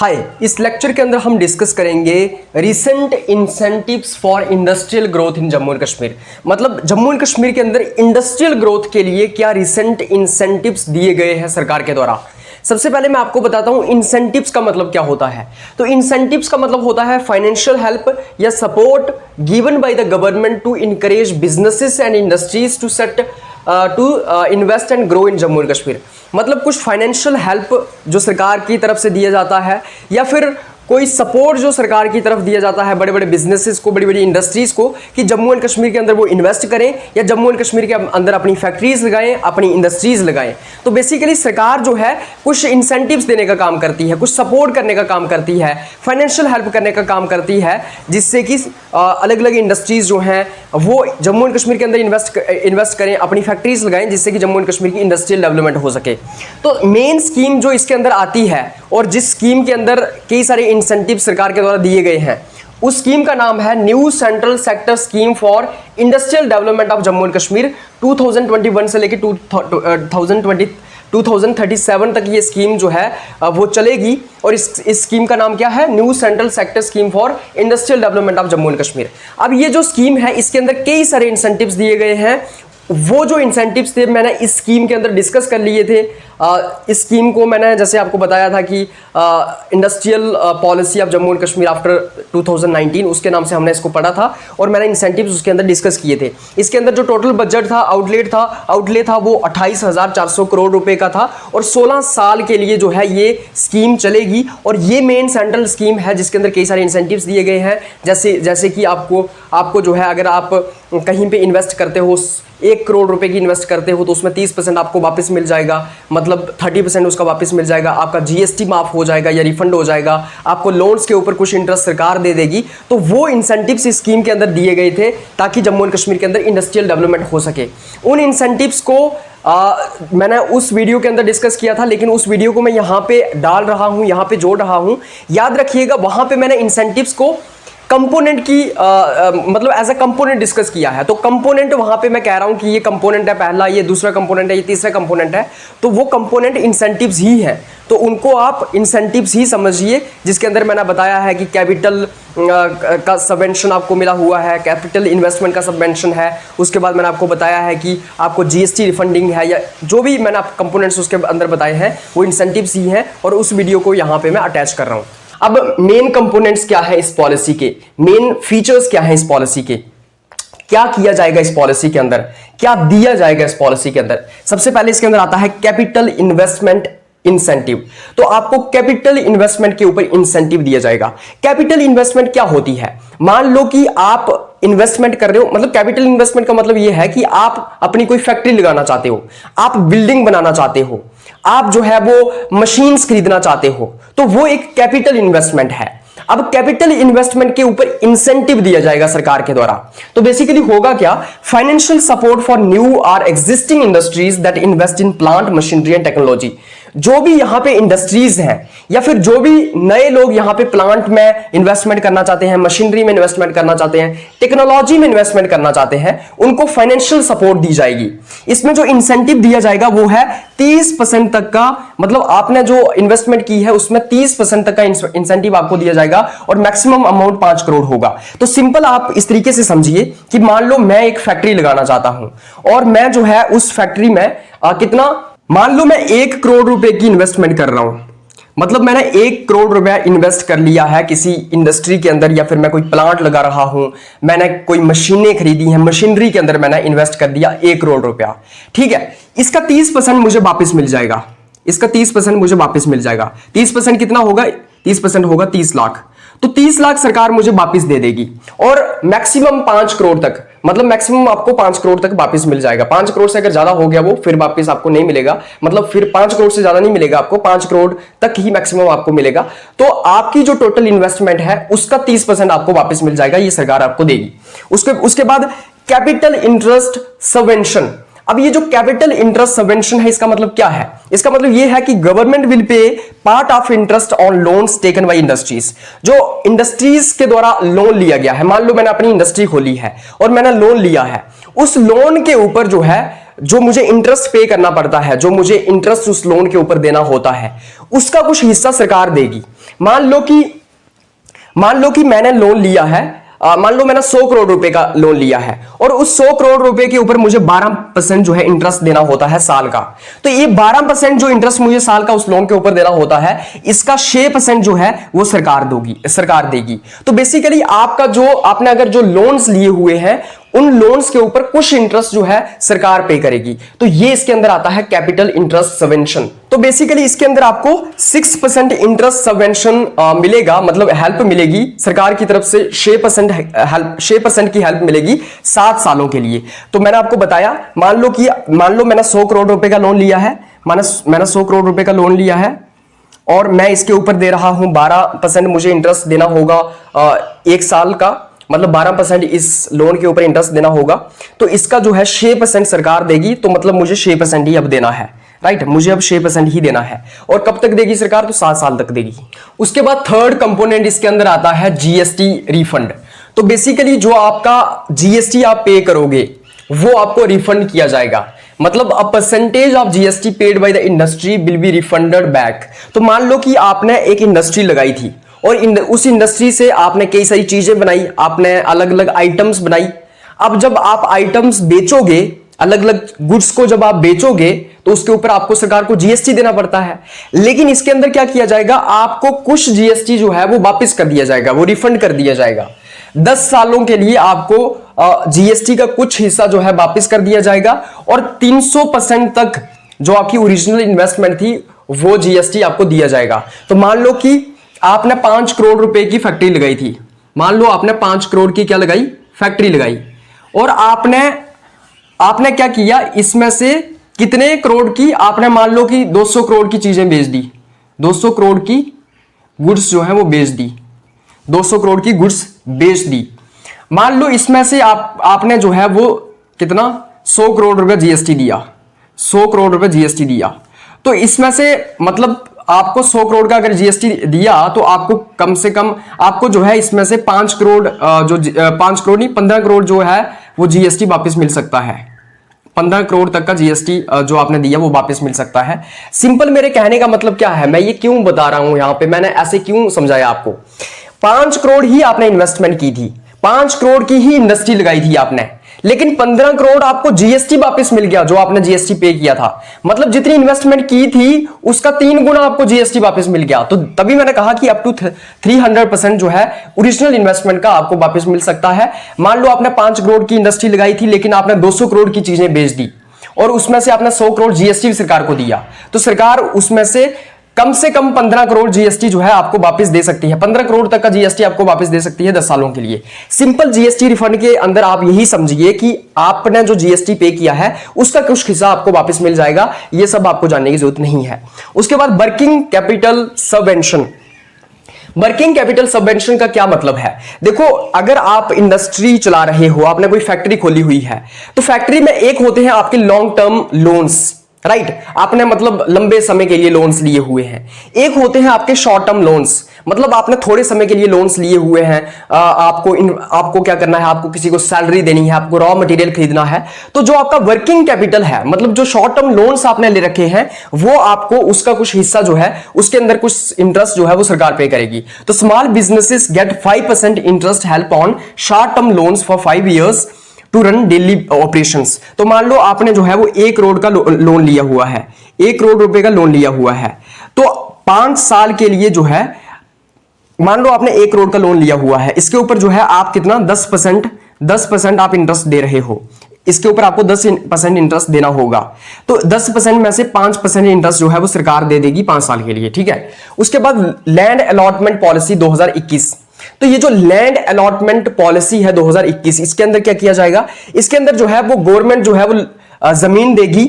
हाय, इस लेक्चर के अंदर हम डिस्कस करेंगे recent incentives for industrial growth in Jammu and Kashmir. मतलब जम्मू एंड कश्मीर के अंदर इंडस्ट्रियल ग्रोथ के लिए क्या रिसेंट इंसेंटिव्स दिए गए हैं सरकार के द्वारा। सबसे पहले मैं आपको बताता हूं इंसेंटिव्स का मतलब क्या होता है। तो इंसेंटिव्स का मतलब होता है फाइनेंशियल हेल्प या support given by the government to encourage businesses and industries to set to invest and grow in Jammu and Kashmir. मतलब कुछ फाइनेंशियल हेल्प जो सरकार की तरफ से दिया जाता है या फिर कोई सपोर्ट जो सरकार की तरफ दिया जाता है बड़े बड़े बिजनेसेस को, बड़ी बड़ी इंडस्ट्रीज को, कि जम्मू एंड कश्मीर के अंदर वो इन्वेस्ट करें या जम्मू एंड कश्मीर के अंदर अपनी फैक्ट्रीज लगाएं, अपनी इंडस्ट्रीज लगाएं। तो बेसिकली सरकार जो है कुछ इंसेंटिव्स देने का काम करती है, कुछ सपोर्ट करने का काम करती है, फाइनेंशियल हेल्प करने का काम करती है, जिससे कि अलग अलग इंडस्ट्रीज जो हैं वो जम्मू एंड कश्मीर के अंदर इन्वेस्ट करें, अपनी फैक्ट्रीज लगाएं, जिससे कि जम्मू एंड कश्मीर की इंडस्ट्रियल डेवलपमेंट हो सके। तो मेन स्कीम जो इसके अंदर आती है और जिस स्कीम के अंदर कई सारे इंसेंटिव सरकार के द्वारा दिए गए हैं, उस स्कीम का नाम है new central sector scheme for industrial development of Jammu and Kashmir. 2021 से लेकर 2037 तक ये स्कीम जो है वो चलेगी। और इस स्कीम का नाम क्या है? New central sector scheme for industrial development of Jammu and Kashmir. अब ये जो स्कीम है इसके अंदर कई सारे इंसेंटिव्स दिए गए हैं। वो जो इंसेंटिव्स थे मैंने इस स्कीम के अंदर डिस्कस कर लिए थे। इस स्कीम को मैंने जैसे आपको बताया था कि industrial policy of Jammu and Kashmir after 2019, उसके नाम से हमने इसको पढ़ा था और मैंने इंसेंटिव्स उसके अंदर डिस्कस किए थे। इसके अंदर जो टोटल बजट था, आउटले था वो 28,400 करोड़ रुपए का था और 16 साल के लिए जो है ये स्कीम चलेगी। और ये मेन सेंट्रल स्कीम है जिसके अंदर कई सारे इंसेंटिव्स दिए गए हैं। जैसे कि आपको जो है अगर आप कहीं पे इन्वेस्ट करते हो, 1 करोड़ रुपए की इन्वेस्ट करते हो तो उसमें 30% आपको वापस मिल जाएगा, मतलब 30% उसका वापस मिल जाएगा। आपका जीएसटी माफ हो जाएगा या रिफंड हो जाएगा। आपको लोन्स के ऊपर कुछ इंटरेस्ट सरकार दे देगी। तो वो इंसेंटिव्स इस स्कीम के अंदर दिए गए थे ताकि जम्मू एंड कश्मीर के अंदर इंडस्ट्रियल डेवलपमेंट हो सके। उन इंसेंटिव्स को मैंने उस वीडियो के अंदर डिस्कस किया था, लेकिन उस वीडियो को मैं यहाँ पे डाल रहा हूँ, यहाँ पे जोड़ रहा हूँ। याद रखिएगा वहाँ पे मैंने इंसेंटिव्स को कंपोनेंट की मतलब एज अ कंपोनेंट डिस्कस किया है। तो कंपोनेंट वहां पे मैं कह रहा हूं कि ये कंपोनेंट है पहला, ये दूसरा कंपोनेंट है, ये तीसरा कंपोनेंट है। तो वो कंपोनेंट इंसेंटिव्स ही है, तो उनको आप इंसेंटिव्स ही समझिए। जिसके अंदर मैंने बताया है कि कैपिटल का सबवेंशन आपको मिला हुआ है, कैपिटल इन्वेस्टमेंट का सबवेंशन है। उसके बाद मैंने आपको बताया है कि आपको जीएसटी रिफंडिंग है, या जो भी मैंने आप कंपोनेंट्स उसके अंदर बताए हैं वो इंसेंटिव्स ही हैं। और उस वीडियो को यहाँ पे मैं अटैच कर रहा हूँ। अब मेन कंपोनेंट्स क्या है इस पॉलिसी के, मेन फीचर्स क्या है इस पॉलिसी के, क्या किया जाएगा इस पॉलिसी के अंदर, क्या दिया जाएगा इस पॉलिसी के अंदर। सबसे पहले इसके अंदर आता है कैपिटल इन्वेस्टमेंट इंसेंटिव। तो आपको कैपिटल इन्वेस्टमेंट के ऊपर इंसेंटिव दिया जाएगा। कैपिटल इन्वेस्टमेंट क्या होती है? मान लो कि आप इन्वेस्टमेंट कर रहे हो, मतलब कैपिटल इन्वेस्टमेंट का मतलब यह है कि आप अपनी कोई फैक्ट्री लगाना चाहते हो, आप बिल्डिंग बनाना चाहते हो, आप जो है वो मशीन्स खरीदना चाहते हो, तो वो एक कैपिटल इन्वेस्टमेंट है। अब कैपिटल इन्वेस्टमेंट के ऊपर इंसेंटिव दिया जाएगा सरकार के द्वारा। तो बेसिकली होगा क्या? फाइनेंशियल सपोर्ट फॉर न्यू और existing industries that invest in plant machinery and technology. जो भी यहां पे इंडस्ट्रीज हैं या फिर जो भी नए लोग यहां पे प्लांट में इन्वेस्टमेंट करना चाहते हैं, मशीनरी में इन्वेस्टमेंट करना चाहते हैं, टेक्नोलॉजी में इन्वेस्टमेंट करना चाहते हैं, उनको फाइनेंशियल सपोर्ट दी जाएगी। इसमें जो इंसेंटिव दिया जाएगा वो है 30% तक का, मतलब आपने जो इन्वेस्टमेंट की है उसमें 30% तक का इंसेंटिव आपको दिया जाएगा और मैक्सिमम अमाउंट 5 करोड़ होगा। तो सिंपल आप इस तरीके से समझिए कि मान लो मैं एक फैक्ट्री लगाना चाहता हूं और मैं जो है उस फैक्ट्री में मान लो मैं 1 करोड़ रुपए की इन्वेस्टमेंट कर रहा हूं, मतलब मैंने 1 करोड़ रुपया इन्वेस्ट कर लिया है किसी इंडस्ट्री के अंदर, या फिर मैं कोई प्लांट लगा रहा हूं, मैंने कोई मशीनें खरीदी हैं, मशीनरी के अंदर मैंने इन्वेस्ट कर दिया 1 करोड़ रुपया। ठीक है, इसका 30% मुझे वापस मिल जाएगा। इसका 30% मुझे वापस मिल जाएगा। 30% कितना होगा? 30% होगा 30 लाख। तो 30 लाख सरकार मुझे वापस दे देगी और मैक्सिमम 5 करोड़ तक, मतलब मैक्सिमम आपको 5 करोड़ तक वापस मिल जाएगा। 5 करोड़ से अगर ज्यादा हो गया वो फिर वापस आपको नहीं मिलेगा, मतलब फिर 5 करोड़ से ज्यादा नहीं मिलेगा आपको, 5 करोड़ तक ही मैक्सिमम आपको मिलेगा। तो आपकी जो टोटल इन्वेस्टमेंट है उसका 30% आपको वापस मिल जाएगा, ये सरकार आपको देगी। उसके बाद कैपिटल इंटरेस्ट सबवेंशन। अब ये जो कैपिटल इंटरेस्ट सबवेंशन है इसका मतलब क्या है? इसका मतलब ये है कि government will pay part of interest on loans taken by industries. जो इंडस्ट्रीज के द्वारा लोन लिया गया है, मान लो मैंने अपनी इंडस्ट्री खोली है और मैंने लोन लिया है, उस लोन के ऊपर जो है जो मुझे इंटरेस्ट पे करना पड़ता है, जो मुझे इंटरेस्ट उस लोन के ऊपर देना होता है, उसका कुछ हिस्सा सरकार देगी। मान लो कि मैंने लोन लिया है, मान लो मैंने 100 करोड़ रुपए का लोन लिया है और उस 100 करोड़ रुपए के ऊपर मुझे 12% जो है इंटरेस्ट देना होता है साल का। तो ये 12% जो इंटरेस्ट मुझे साल का उस लोन के ऊपर देना होता है, इसका 6% जो है वो सरकार देगी। तो बेसिकली आपका जो आपने अगर जो लोन्स लिए हुए हैं, उन लोन्स के ऊपर कुछ इंटरेस्ट जो है सरकार पे करेगी। तो ये इसके अंदर आता है कैपिटल इंटरेस्ट सबवेंशन। तो बेसिकली इसके अंदर आपको 6% इंटरेस्ट सबवेंशन मिलेगा, मतलब हेल्प मिलेगी सरकार की तरफ से। 6% की हेल्प मिलेगी 7 सालों के लिए। तो मैंने आपको बताया, मान लो मैंने 100 करोड़ रुपए का लोन लिया है, मैंने 100 करोड़ रुपए का लोन लिया है और मैं इसके ऊपर दे रहा हूं 12% मुझे इंटरेस्ट देना होगा 1 साल का, मतलब 12% इस लोन के ऊपर इंटरेस्ट देना होगा। तो इसका जो है 6% सरकार देगी, तो मतलब मुझे 6% ही अब देना है, राइट। मुझे अब 6% ही देना है। और कब तक देगी सरकार? तो 7 साल तक देगी। उसके बाद थर्ड कंपोनेंट इसके अंदर आता है जीएसटी रिफंड। तो बेसिकली जो आपका जीएसटी आप पे करोगे वो आपको रिफंड किया जाएगा, मतलब a percentage of GST paid by the industry will be refunded back. तो मान लो कि आपने एक इंडस्ट्री लगाई थी और उस इंडस्ट्री से आपने कई सारी चीजें बनाई, आपने अलग अलग आइटम्स बनाई। अब जब आप आइटम्स बेचोगे, अलग अलग गुड्स को जब आप बेचोगे, तो उसके ऊपर आपको सरकार को जीएसटी देना पड़ता है। लेकिन इसके अंदर क्या किया जाएगा, आपको कुछ जीएसटी जो है वो वापस कर दिया जाएगा, वो रिफंड कर दिया जाएगा। 10 सालों के लिए आपको जीएसटी का कुछ हिस्सा जो है वापस कर दिया जाएगा और 300% तक जो आपकी ओरिजिनल इन्वेस्टमेंट थी वो जीएसटी आपको दिया जाएगा। तो मान लो कि आपने 5 करोड़ रुपए की फैक्ट्री लगाई थी, मान लो आपने 5 करोड़ की क्या लगाई, फैक्ट्री लगाई, और आपने क्या किया, इसमें से कितने करोड़ की आपने मान लो कि 200 करोड़ की चीजें बेच दी, 200 करोड़ की गुड्स जो है वो बेच दी, 200 करोड़ की गुड्स बेच दी। मान लो इसमें से आपने जो है वो कितना 100 करोड़ रुपए जीएसटी दिया, 100 करोड़ रुपए जीएसटी दिया। तो इसमें से मतलब आपको 100 करोड़ का अगर जीएसटी दिया तो आपको कम से कम आपको जो है इसमें से 5 करोड़ 5 करोड़ नहीं 15 करोड़ जो है वो जीएसटी वापस मिल सकता है। 15 करोड़ तक का जीएसटी जो आपने दिया वो वापस मिल सकता है। सिंपल मेरे कहने का मतलब क्या है, मैं ये क्यों बता रहा हूं यहां पे, मैंने ऐसे क्यों समझाया आपको। 5 करोड़ ही आपने इन्वेस्टमेंट की थी, 5 करोड़ की ही इंडस्ट्री लगाई थी आपने, लेकिन 15 करोड़ आपको जीएसटी वापस मिल गया जो आपने जीएसटी पे किया था। मतलब जितनी इन्वेस्टमेंट की थी उसका 3 गुना आपको जीएसटी वापस मिल गया। तो तभी मैंने कहा कि अप टू 300% जो है ओरिजिनल इन्वेस्टमेंट का आपको वापस मिल सकता है। मान लो आपने 5 करोड़ की इंडस्ट्री लगाई थी लेकिन आपने 200 करोड़ की चीजें बेच दी और उसमें से आपने 100 करोड़ जीएसटी सरकार को दिया, तो सरकार उसमें से कम 15 करोड़ जीएसटी जो है आपको वापस दे सकती है। 15 करोड़ तक का जीएसटी आपको वापस दे सकती है 10 सालों के लिए। सिंपल जीएसटी रिफंड के अंदर आप यही समझिए कि आपने जो जीएसटी पे किया है उसका कुछ हिस्सा आपको वापस मिल जाएगा। ये सब आपको जानने की जरूरत नहीं है। उसके बाद working capital subvention. Working capital subvention का क्या मतलब है, देखो अगर आप इंडस्ट्री चला रहे हो, आपने कोई फैक्ट्री खोली हुई है, तो फैक्ट्री में एक होते हैं आपके लॉन्ग टर्म लोन्स, राइट, आपने मतलब लंबे समय के लिए लोन्स लिए हुए हैं। एक होते हैं आपके शॉर्ट टर्म लोन्स, मतलब आपने थोड़े समय के लिए लोन्स लिए हुए हैं। आपको क्या करना है, आपको किसी को सैलरी देनी है, आपको रॉ मटेरियल खरीदना है। तो जो आपका वर्किंग कैपिटल है, मतलब जो शॉर्ट टर्म लोन्स आपने ले रखे हैं, वो आपको उसका कुछ हिस्सा जो है उसके अंदर कुछ इंटरेस्ट जो है वो सरकार पे करेगी। तो small businesses get 5% interest help on short term loans for 5 years to run daily operations. तो मान लो आपने जो है वो 1 करोड़ का लोन लिया हुआ है, 1 करोड़ रुपए का लोन लिया हुआ है, तो 5 साल के लिए जो है, मान लो आपने 1 करोड़ का लोन लिया हुआ है, इसके ऊपर जो है आप कितना 10% आप इंटरेस्ट दे रहे हो, इसके ऊपर आपको 10% इंटरेस्ट देना होगा। तो 10% में से 5% इंटरेस्ट जो है वो सरकार दे देगी 5 साल के लिए, ठीक है। उसके बाद लैंड अलॉटमेंट पॉलिसी 2021। तो ये जो लैंड अलॉटमेंट पॉलिसी है 2021, इसके अंदर क्या किया जाएगा, इसके अंदर जो है वो गवर्नमेंट जो है वो जमीन देगी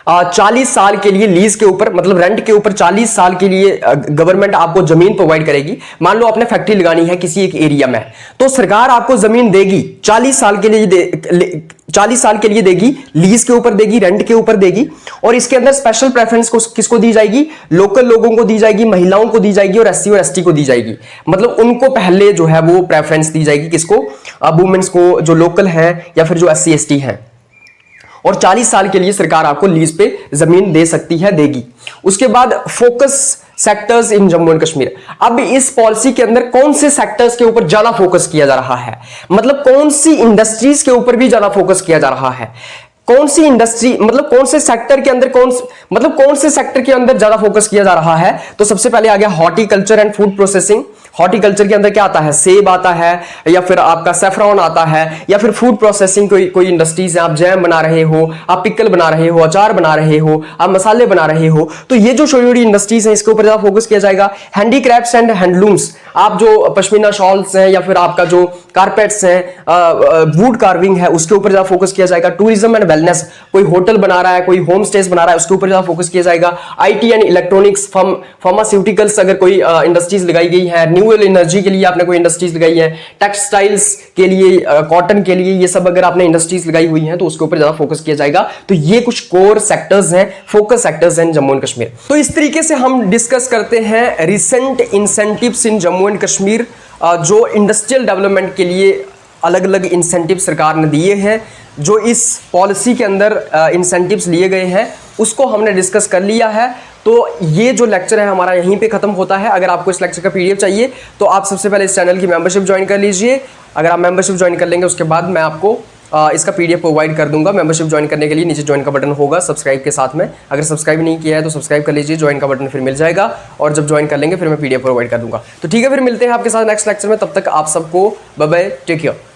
40 साल के लिए लीज के ऊपर, मतलब रेंट के ऊपर 40 साल के लिए गवर्नमेंट आपको जमीन प्रोवाइड करेगी। मान लो आपने फैक्ट्री लगानी है किसी एक एरिया में, तो सरकार आपको जमीन देगी 40 साल के लिए 40 साल के लिए देगी, लीज के ऊपर देगी, रेंट के ऊपर देगी। और इसके अंदर स्पेशल प्रेफरेंस किसको दी जाएगी, लोकल लोगों को दी जाएगी, महिलाओं को दी जाएगी और एससी और एसटी को दी जाएगी। मतलब उनको पहले जो है वो प्रेफरेंस दी जाएगी, किसको, वुमेन्स को, जो लोकल है या फिर जो एससी एसटी है। और 40 साल के लिए सरकार आपको लीज पे जमीन दे सकती है, देगी। उसके बाद focus sectors in Jammu and Kashmir. अब इस पॉलिसी के अंदर कौन से सेक्टर्स के ऊपर ज्यादा फोकस किया जा रहा है, मतलब कौन सी इंडस्ट्रीज के ऊपर भी ज्यादा फोकस किया जा रहा है, कौन सी इंडस्ट्री, मतलब कौन से सेक्टर के अंदर कौन से सेक्टर के अंदर ज्यादा फोकस किया जा रहा है। तो सबसे पहले आ गया horticulture and food processing. Horticulture के अंदर क्या आता है, सेब आता है, या फिर आपका सेफ्रॉन आता है, या फिर फूड प्रोसेसिंग कोई इंडस्ट्रीज है, आप जैम बना रहे हो, आप पिकल बना रहे हो, अचार बना रहे हो, आप मसाले बना रहे हो, तो ये जो छोटी छोटी इंडस्ट्रीज हैं इसके ऊपर ज्यादा फोकस किया जाएगा। हैंडीक्राफ्ट्स एंड हैंडलूम्स, आप जो पश्मीना शॉल्स हैं या फिर आपका जो कारपेट्स हैं, वुड कार्विंग है, उसके ऊपर ज्यादा फोकस किया जाएगा। टूरिज्म एंड वेलनेस, कोई होटल बना रहा है, कोई होम स्टेज बना रहा है, उसके ऊपर ज्यादा फोकस किया जाएगा। आईटी एंड इलेक्ट्रॉनिक्स, फार्मास्यूटिकल्स, अगर कोई इंडस्ट्रीज लगाई गई है, न्यूएबल एनर्जी के लिए आपने कोई इंडस्ट्रीज लगाई है, टेक्सटाइल्स के लिए, कॉटन के लिए, ये सब अगर आपने इंडस्ट्रीज लगाई हुई हैं तो उसके ऊपर ज्यादा फोकस किया जाएगा। तो ये कुछ कोर सेक्टर्स हैं, फोकस सेक्टर्स हैं जम्मू एंड कश्मीर। तो इस तरीके से हम डिस्कस करते हैं recent incentives in Jammu and Kashmir, जो इंडस्ट्रियल डेवलपमेंट के लिए अलग अलग इंसेंटिव सरकार ने दिए हैं, जो इस पॉलिसी के अंदर इंसेंटिव्स लिए गए हैं उसको हमने डिस्कस कर लिया है। तो ये जो लेक्चर है हमारा यहीं पे खत्म होता है। अगर आपको इस लेक्चर का पीडीएफ चाहिए तो आप सबसे पहले इस चैनल की मेंबरशिप ज्वाइन कर लीजिए। अगर आप मेंबरशिप ज्वाइन कर लेंगे उसके बाद मैं आपको इसका पीडीएफ प्रोवाइड कर दूंगा। मेंबरशिप ज्वाइन करने के लिए नीचे ज्वाइन का बटन होगा सब्सक्राइब के साथ में, अगर सब्सक्राइब नहीं किया है तो सब्सक्राइब कर लीजिए, ज्वाइन का बटन फिर मिल जाएगा, और जब ज्वाइन कर लेंगे फिर मैं पीडीएफ प्रोवाइड कर दूंगा। तो ठीक है, फिर मिलते हैं आपके साथ नेक्स्ट लेक्चर में, तब तक आप सबको बाय बाय, टेक केयर।